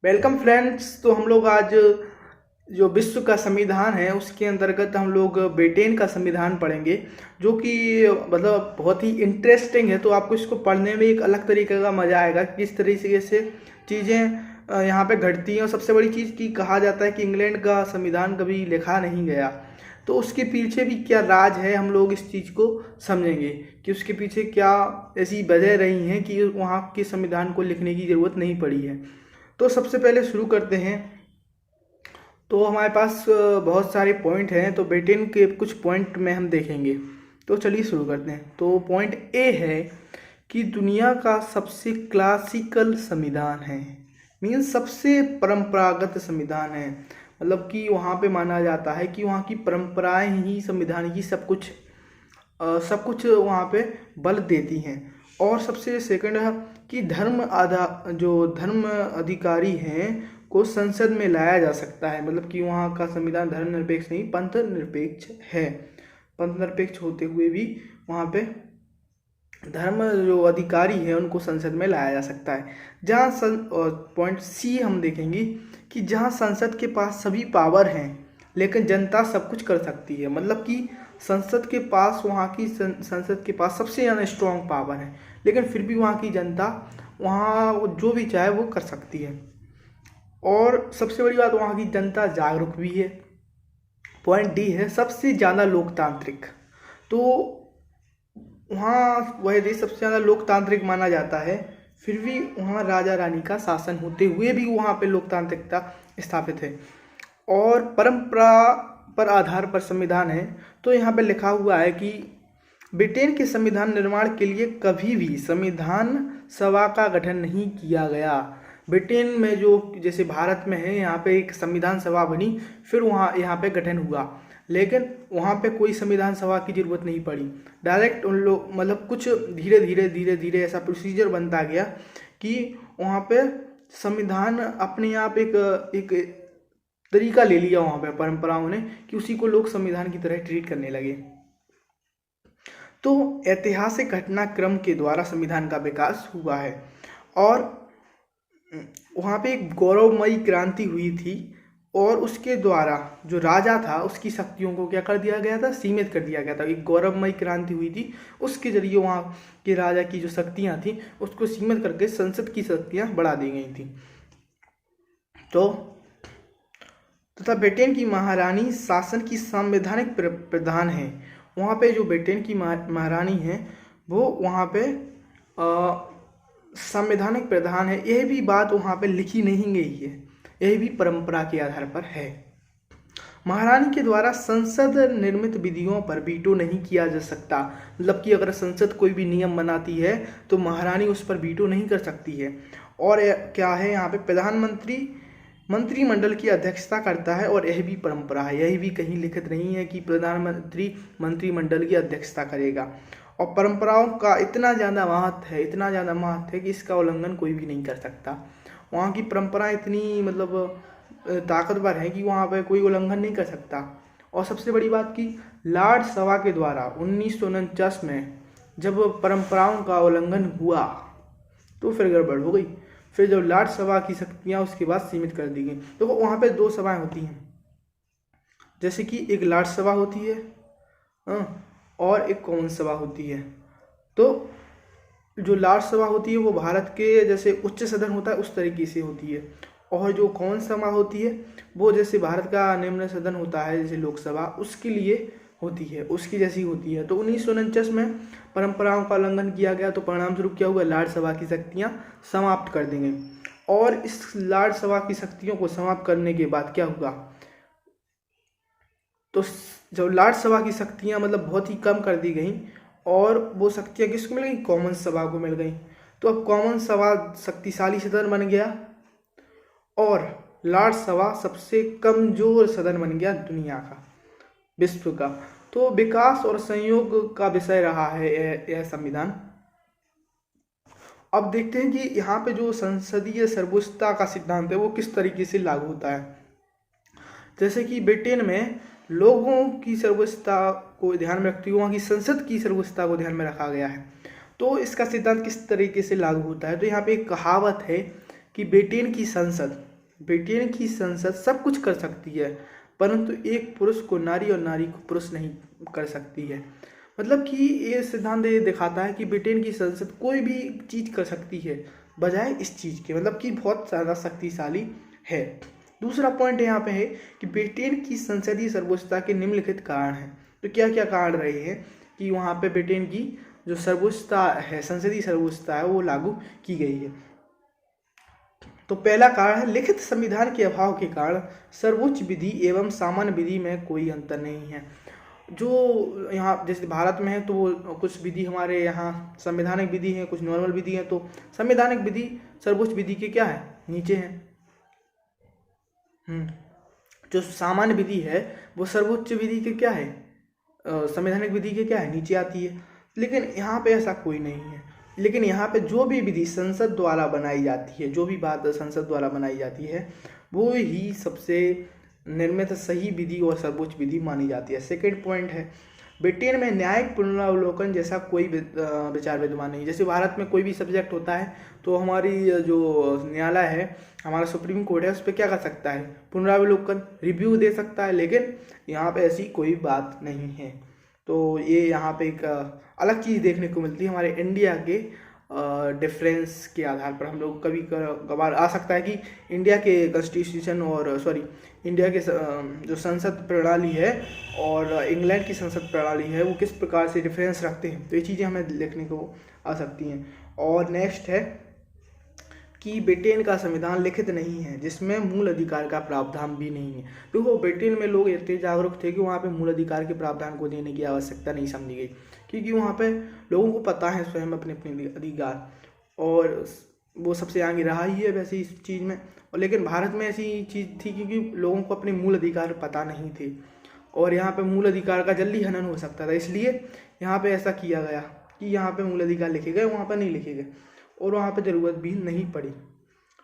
Welcome friends. तो हम लोग आज जो विश्व का संविधान है उसके अंतर्गत हम लोग ब्रिटेन का संविधान पढ़ेंगे, जो कि मतलब बहुत ही इंटरेस्टिंग है। तो आपको इसको पढ़ने में एक अलग तरीके का मज़ा आएगा कि किस तरीके से चीज़ें यहाँ पे घटती हैं। और सबसे बड़ी चीज़ की कहा जाता है कि इंग्लैंड का संविधान कभी लिखा नहीं गया, तो उसके पीछे भी क्या राज है हम लोग इस चीज़ को समझेंगे कि उसके पीछे क्या ऐसी वजह रही हैं कि वहाँ के संविधान को लिखने की ज़रूरत नहीं पड़ी है। तो सबसे पहले शुरू करते हैं। तो हमारे पास बहुत सारे पॉइंट हैं, तो ब्रिटेन के कुछ पॉइंट में हम देखेंगे। तो चलिए शुरू करते हैं। तो पॉइंट ए है कि दुनिया का सबसे क्लासिकल संविधान है, मीन्स सबसे परंपरागत संविधान है। मतलब कि वहाँ पे माना जाता है कि वहाँ की परंपराएं ही संविधान की सब कुछ वहाँ पे बल देती हैं। और सबसे सेकंड है कि धर्म अधिकारी हैं को संसद में लाया जा सकता है। मतलब कि वहाँ का संविधान धर्मनिरपेक्ष नहीं, पंथ निरपेक्ष है। पंथ निरपेक्ष होते हुए भी वहाँ पे धर्म जो अधिकारी है उनको संसद में लाया जा सकता है। पॉइंट सी हम देखेंगे कि जहाँ संसद के पास सभी पावर हैं लेकिन जनता सब कुछ कर सकती है। मतलब कि संसद के पास संसद के पास सबसे ज़्यादा स्ट्रॉन्ग पावर है, लेकिन फिर भी वहाँ की जनता वहाँ वो जो भी चाहे वो कर सकती है। और सबसे बड़ी बात, वहाँ की जनता जागरूक भी है। पॉइंट डी है सबसे ज़्यादा लोकतांत्रिक। तो वहाँ वह देश सबसे ज़्यादा लोकतांत्रिक माना जाता है, फिर भी वहाँ राजा रानी का शासन होते हुए भी वहाँ पे लोकतांत्रिकता स्थापित है। और परंपरा पर आधार पर संविधान है। तो यहाँ पे लिखा हुआ है कि ब्रिटेन के संविधान निर्माण के लिए कभी भी संविधान सभा का गठन नहीं किया गया। ब्रिटेन में जो जैसे भारत में है, यहाँ पे एक संविधान सभा बनी, फिर यहाँ पे गठन हुआ, लेकिन वहाँ पे कोई संविधान सभा की जरूरत नहीं पड़ी। डायरेक्ट उन लोग मतलब कुछ धीरे धीरे ऐसा प्रोसीजर बनता गया कि वहाँ पे संविधान अपने आप एक तरीका ले लिया वहाँ पे परंपराओं ने, कि उसी को लोग संविधान की तरह ट्रीट करने लगे। तो ऐतिहासिक घटनाक्रम के द्वारा संविधान का विकास हुआ है। और वहाँ पे एक गौरवमयी क्रांति हुई थी, और उसके द्वारा जो राजा था उसकी शक्तियों को क्या कर दिया गया था, सीमित कर दिया गया था। एक गौरवमयी क्रांति हुई थी, उसके जरिए वहाँ के राजा की जो शक्तियाँ थी उसको सीमित करके संसद की शक्तियाँ बढ़ा दी गई थी। तो तथा ब्रिटेन की महारानी शासन की संवैधानिक प्रधान है। वहाँ पे जो ब्रिटेन की महारानी है वो वहाँ पे संवैधानिक प्रधान है। यह भी बात वहाँ पे लिखी नहीं गई है, यह भी परंपरा के आधार पर है। महारानी के द्वारा संसद निर्मित विधियों पर वीटो नहीं किया जा सकता। मतलब कि अगर संसद कोई भी नियम बनाती है तो महारानी उस पर वीटो नहीं कर सकती है। और क्या है, यहाँ पे प्रधानमंत्री मंत्रिमंडल की अध्यक्षता करता है, और यह भी परंपरा है। यही भी कहीं लिखित नहीं है कि प्रधानमंत्री मंत्रिमंडल की अध्यक्षता करेगा। और परंपराओं का इतना ज़्यादा महत्व है कि इसका उल्लंघन कोई भी नहीं कर सकता। वहाँ की परंपराएं इतनी मतलब ताकतवर है कि वहाँ पे कोई उल्लंघन नहीं कर सकता। और सबसे बड़ी बात की लॉर्ड सभा के द्वारा 1949 में जब परंपराओं का उल्लंघन हुआ तो फिर गड़बड़ हो गई। फिर जब लॉर्ड सभा की शक्तियाँ उसके बाद सीमित कर दी गई। तो वहाँ पे दो सभाएं होती हैं, जैसे कि एक लॉर्ड सभा होती है और एक कॉमन सभा होती है। तो जो लॉर्ड सभा होती है वो भारत के जैसे उच्च सदन होता है उस तरीके से होती है, और जो कॉमन सभा होती है वो जैसे भारत का निम्न सदन होता है जैसे लोकसभा, उसके लिए होती है, उसकी जैसी होती है। तो 1949 में परंपराओं का उल्लंघन किया गया, तो परिणाम स्वरूप क्या हुआ, लॉर्ड सभा की शक्तियाँ समाप्त कर दी गई। और इस लॉर्ड सभा की शक्तियों को समाप्त करने के बाद क्या हुआ, तो जब लॉर्ड सभा की शक्तियाँ मतलब बहुत ही कम कर दी गई, और वो शक्तियाँ किसको मिल गई, कॉमन सभा को मिल गई। तो अब कॉमन सभा शक्तिशाली सदन बन गया, और लॉर्ड सभा सबसे कमजोर सदन बन गया दुनिया का, विश्व का। तो विकास और संयोग का विषय रहा है यह संविधान। अब देखते हैं कि यहाँ पे जो संसदीय सर्वोच्चता का सिद्धांत है वो किस तरीके से लागू होता है। जैसे कि ब्रिटेन में लोगों की सर्वोच्चता को ध्यान में रखते हुए वहाँ की संसद की सर्वोच्चता को ध्यान में रखा गया है। तो इसका सिद्धांत किस तरीके से लागू होता है, तो यहाँ पे एक कहावत है कि ब्रिटेन की संसद ब्रिटेन की संसद सब कुछ कर सकती है, परंतु एक पुरुष को नारी और नारी को पुरुष नहीं कर सकती है। मतलब कि ये सिद्धांत ये दिखाता है कि ब्रिटेन की संसद कोई भी चीज़ कर सकती है बजाय इस चीज़ के, मतलब कि बहुत ज़्यादा शक्तिशाली है। दूसरा पॉइंट यहाँ पे है कि ब्रिटेन की संसदीय सर्वोच्चता के निम्नलिखित कारण हैं। तो क्या क्या कारण रहे हैं कि वहाँ पे ब्रिटेन की जो सर्वोच्चता है, संसदीय सर्वोच्चता है, वो लागू की गई है। तो पहला कारण है लिखित संविधान के अभाव के कारण सर्वोच्च विधि एवं सामान्य विधि में कोई अंतर नहीं है। जो यहाँ जैसे भारत में है तो वो कुछ विधि हमारे यहाँ संवैधानिक विधि है, कुछ नॉर्मल विधि है। तो संवैधानिक विधि सर्वोच्च विधि के क्या है, नीचे है। जो सामान्य विधि है वो सर्वोच्च विधि के क्या है, संवैधानिक विधि के क्या है, नीचे आती है। लेकिन यहाँ पे ऐसा कोई नहीं है। लेकिन यहाँ पे जो भी विधि संसद द्वारा बनाई जाती है, जो भी बात संसद द्वारा बनाई जाती है, वो ही सबसे निर्मित सही विधि और सर्वोच्च विधि मानी जाती है। सेकेंड पॉइंट है, ब्रिटेन में न्यायिक पुनरावलोकन जैसा कोई विचार विद्यमान नहीं। जैसे भारत में कोई भी सब्जेक्ट होता है तो हमारी जो न्यायालय है, हमारा सुप्रीम कोर्ट है, उस पर क्या कर सकता है, पुनरावलोकन, रिव्यू दे सकता है। लेकिन यहाँ पे ऐसी कोई बात नहीं है। तो ये यहाँ पे एक अलग चीज़ देखने को मिलती है हमारे इंडिया के डिफरेंस के आधार पर। हम लोग कभी कभार आ सकता है कि इंडिया के कॉन्स्टिट्यूशन और इंडिया के जो संसद प्रणाली है और इंग्लैंड की संसद प्रणाली है वो किस प्रकार से डिफरेंस रखते हैं। तो ये चीज़ें हमें देखने को आ सकती हैं। और नेक्स्ट है कि ब्रिटेन का संविधान लिखित नहीं है, जिसमें मूल अधिकार का प्रावधान भी नहीं है। देखो ब्रिटेन में लोग इतने जागरूक थे कि वहाँ पे मूल अधिकार के प्रावधान को देने की आवश्यकता नहीं समझी गई, क्योंकि वहाँ पे लोगों को पता है स्वयं अपने अपने अधिकार, और वो सबसे आगे रहा ही है वैसे इस चीज़ में। और लेकिन भारत में ऐसी चीज़ थी क्योंकि लोगों को अपने मूल अधिकार पता नहीं थे, और यहाँ पे मूल अधिकार का जल्दी हनन हो सकता था, इसलिए यहाँ पे ऐसा किया गया कि यहाँ पे मूल अधिकार लिखे गए, वहाँ पर नहीं लिखे गए, और वहाँ पे ज़रूरत भी नहीं पड़ी।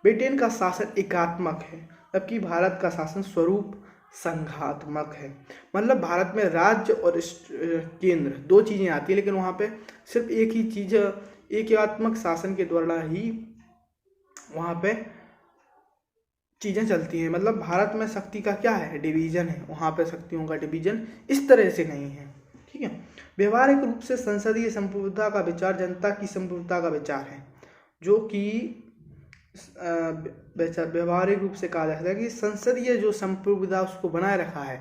ब्रिटेन का शासन एकात्मक है, जबकि भारत का शासन स्वरूप संघात्मक है। मतलब भारत में राज्य और केंद्र दो चीज़ें आती है, लेकिन वहाँ पे सिर्फ एक ही चीज़, एकात्मक शासन के द्वारा ही वहाँ पे चीज़ें चलती हैं। मतलब भारत में शक्ति का क्या है, डिवीजन है, वहाँ पे शक्तियों का डिवीजन इस तरह से नहीं है। ठीक है। व्यवहारिक रूप से संसदीय संप्रभुता का विचार जनता की संप्रभुता का विचार है, जो कि व्यवहारिक रूप से कहा जाता है कि संसदीय जो संप्रभुता उसको बनाए रखा है,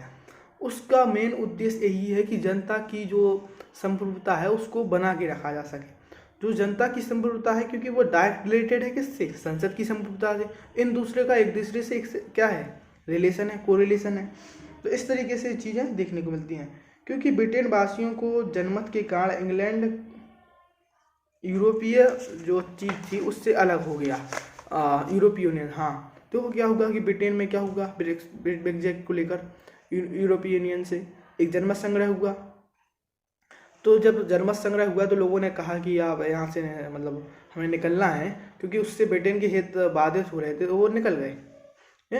उसका मेन उद्देश्य यही है कि जनता की जो संप्रभुता है उसको बना के रखा जा सके। जो जनता की संप्रभुता है, क्योंकि वो डायरेक्ट रिलेटेड है किससे, संसद की संप्रभुता से। इन दूसरे का एक दूसरे से क्या है, रिलेशन है, कोरिलेशन है। तो इस तरीके से चीज़ें देखने को मिलती हैं। क्योंकि ब्रिटेन वासियों को जनमत के कारण इंग्लैंड यूरोपीय जो चीज़ थी उससे अलग हो गया, यूरोपीय यूनियन। हाँ, तो क्या होगा कि ब्रिटेन में क्या होगा, ब्रेक्जिट को लेकर यूरोपीय यूनियन से एक जनमत संग्रह हुआ। तो जब जनमत संग्रह हुआ तो लोगों ने कहा कि आप यहाँ से मतलब हमें निकलना है, क्योंकि उससे ब्रिटेन के हित बाधित हो रहे थे, तो वो निकल गए,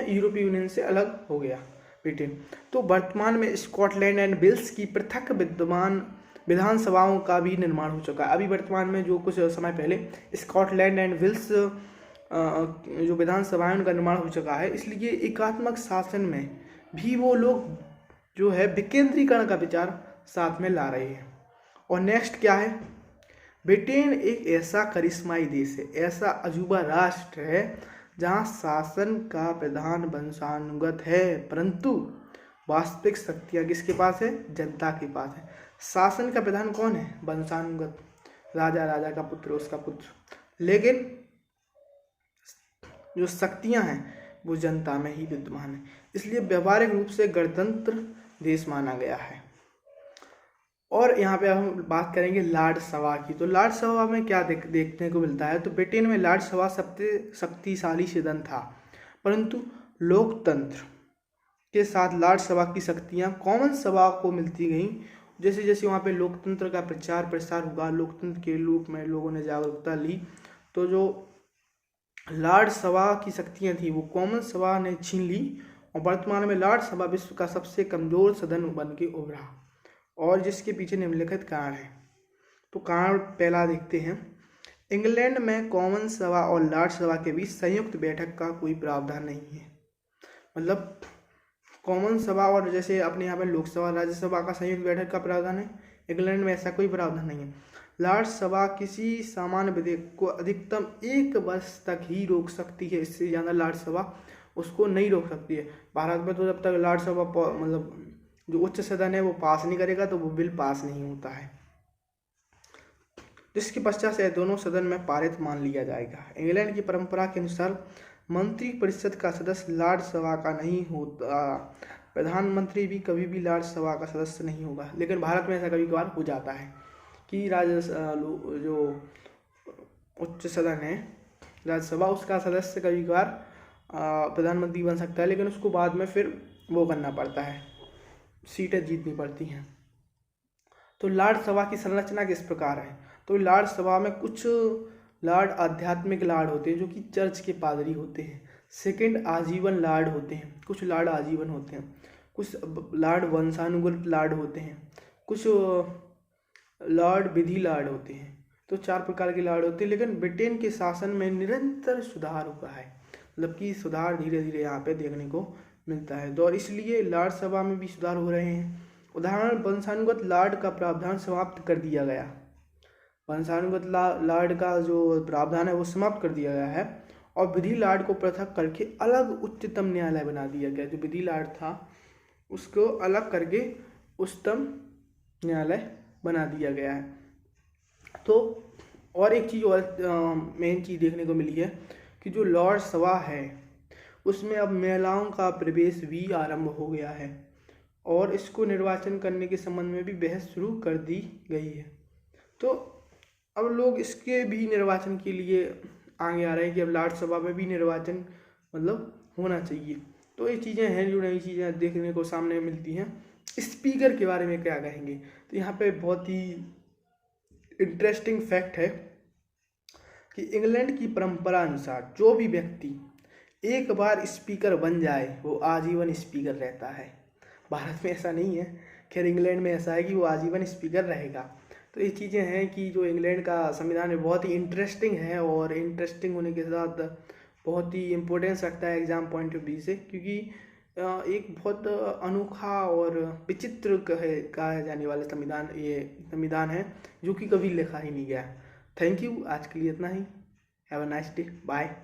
यूरोपीय यूनियन से अलग हो गया ब्रिटेन। तो वर्तमान में स्कॉटलैंड एंड वेल्स की पृथक विद्यमान विधानसभाओं का भी निर्माण हो चुका है। अभी वर्तमान में जो कुछ समय पहले स्कॉटलैंड एंड वेल्स जो विधानसभाएं उनका निर्माण हो चुका है। इसलिए एकात्मक शासन में भी वो लोग जो है विकेंद्रीकरण का विचार साथ में ला रहे हैं। और नेक्स्ट क्या है, ब्रिटेन एक ऐसा करिश्माई देश है, ऐसा अजूबा राष्ट्र है जहां शासन का प्रधान वंशानुगत है, परंतु वास्तविक शक्तियाँ किसके पास है, जनता के पास है। शासन का प्रधान कौन है, वंशानुगत, राजा का पुत्र, उसका पुत्र, लेकिन जो शक्तियां हैं वो जनता में ही विद्यमान है। इसलिए व्यवहारिक रूप से गणतंत्र देश माना गया है। और यहाँ पे हम बात करेंगे लॉर्ड सभा की। तो लॉर्ड सभा में क्या देखने को मिलता है, तो ब्रिटेन में लॉर्ड सभा सबसे शक्तिशाली सदन था, परंतु लोकतंत्र के साथ लॉर्ड सभा की शक्तियाँ कॉमन सभा को मिलती गई। जैसे जैसे वहाँ पे लोकतंत्र का प्रचार प्रसार हुआ, लोकतंत्र के रूप में लोगों ने जागरूकता ली, तो जो लॉर्ड सभा की शक्तियाँ थी वो कॉमन सभा ने छीन ली, और वर्तमान में लॉर्ड सभा विश्व का सबसे कमजोर सदन बन के उभरा, और जिसके पीछे निम्नलिखित कारण है। तो कारण पहला देखते हैं, इंग्लैंड में कॉमन सभा और लॉर्ड सभा के बीच संयुक्त बैठक का कोई प्रावधान नहीं है। मतलब कॉमन सभा और जैसे अपने यहाँ पे लोकसभा राज्यसभा का संयुक्त बैठक का प्रावधान है, इंग्लैंड में ऐसा कोई प्रावधान नहीं है। लॉर्ड सभा किसी सामान्य विधेयक को अधिकतम 1 वर्ष तक ही रोक सकती है, इससे ज़्यादा लॉर्ड सभा उसको नहीं रोक सकती है। भारत में तो जब तक लॉर्ड सभा मतलब जो उच्च सदन है वो पास नहीं करेगा तो वो बिल पास नहीं होता है, जिसके पश्चात से दोनों सदन में पारित मान लिया जाएगा। इंग्लैंड की परंपरा के अनुसार मंत्रिपरिषद का सदस्य लॉर्ड सभा का नहीं होता, प्रधानमंत्री भी कभी भी लॉर्ड सभा का सदस्य नहीं होगा। लेकिन भारत में ऐसा कभी कभार हो जाता है कि जो उच्च सदन है राज्यसभा, उसका सदस्य कभी कभार प्रधानमंत्री बन सकता है, लेकिन उसको बाद में फिर वो करना पड़ता है, सीटें जीतनी पड़ती हैं। तो लॉर्ड सभा की संरचना किस प्रकार है? तो लॉर्ड सभा में कुछ लॉर्ड आध्यात्मिक लॉर्ड होते हैं जो कि चर्च के पादरी होते हैं। सेकंड, आजीवन लॉर्ड होते हैं, कुछ लॉर्ड आजीवन होते हैं। कुछ लॉर्ड वंशानुगत लॉर्ड होते हैं। कुछ लॉर्ड विधि लॉर्ड होते हैं। तो 4 प्रकार के लॉर्ड होते हैं। लेकिन ब्रिटेन के शासन में निरंतर सुधार हुआ है, मतलब कि सुधार धीरे धीरे यहाँ पे देखने को मिलता है, और इसलिए लॉर्ड सभा में भी सुधार हो रहे हैं। उदाहरण, वंशानुगत लॉर्ड का प्रावधान समाप्त कर दिया गया। वंशानुगत लॉर्ड का जो प्रावधान है वो समाप्त कर दिया गया है, और विधि लॉर्ड को पृथक करके अलग उच्चतम न्यायालय बना दिया गया। जो विधि लॉर्ड था उसको अलग करके उच्चतम न्यायालय बना दिया गया है। तो और एक चीज़ और मेन चीज़ देखने को मिली है कि जो लॉर्ड सभा है उसमें अब महिलाओं का प्रवेश भी आरंभ हो गया है, और इसको निर्वाचन करने के संबंध में भी बहस शुरू कर दी गई है। तो अब लोग इसके भी निर्वाचन के लिए आगे आ रहे हैं कि अब लॉर्ड सभा में भी निर्वाचन मतलब होना चाहिए। तो ये चीज़ें हैं जो नई चीज़ें देखने को सामने मिलती हैं। स्पीकर के बारे में क्या कहेंगे? तो यहाँ पे बहुत ही इंटरेस्टिंग फैक्ट है कि इंग्लैंड की परंपरा अनुसार जो भी व्यक्ति एक बार स्पीकर बन जाए वो आजीवन स्पीकर रहता है। भारत में ऐसा नहीं है, खैर इंग्लैंड में ऐसा है कि वो आजीवन स्पीकर रहेगा। तो ये चीज़ें हैं कि जो इंग्लैंड का संविधान है बहुत ही इंटरेस्टिंग है, और इंटरेस्टिंग होने के साथ बहुत ही इम्पोर्टेंस रखता है एग्ज़ाम पॉइंट ऑफ व्यू से, क्योंकि एक बहुत अनोखा और विचित्र कहा जाने वाला संविधान ये संविधान है जो कि कभी लिखा ही नहीं गया। थैंक यू, आज के लिए इतना ही। Have a nice day, bye.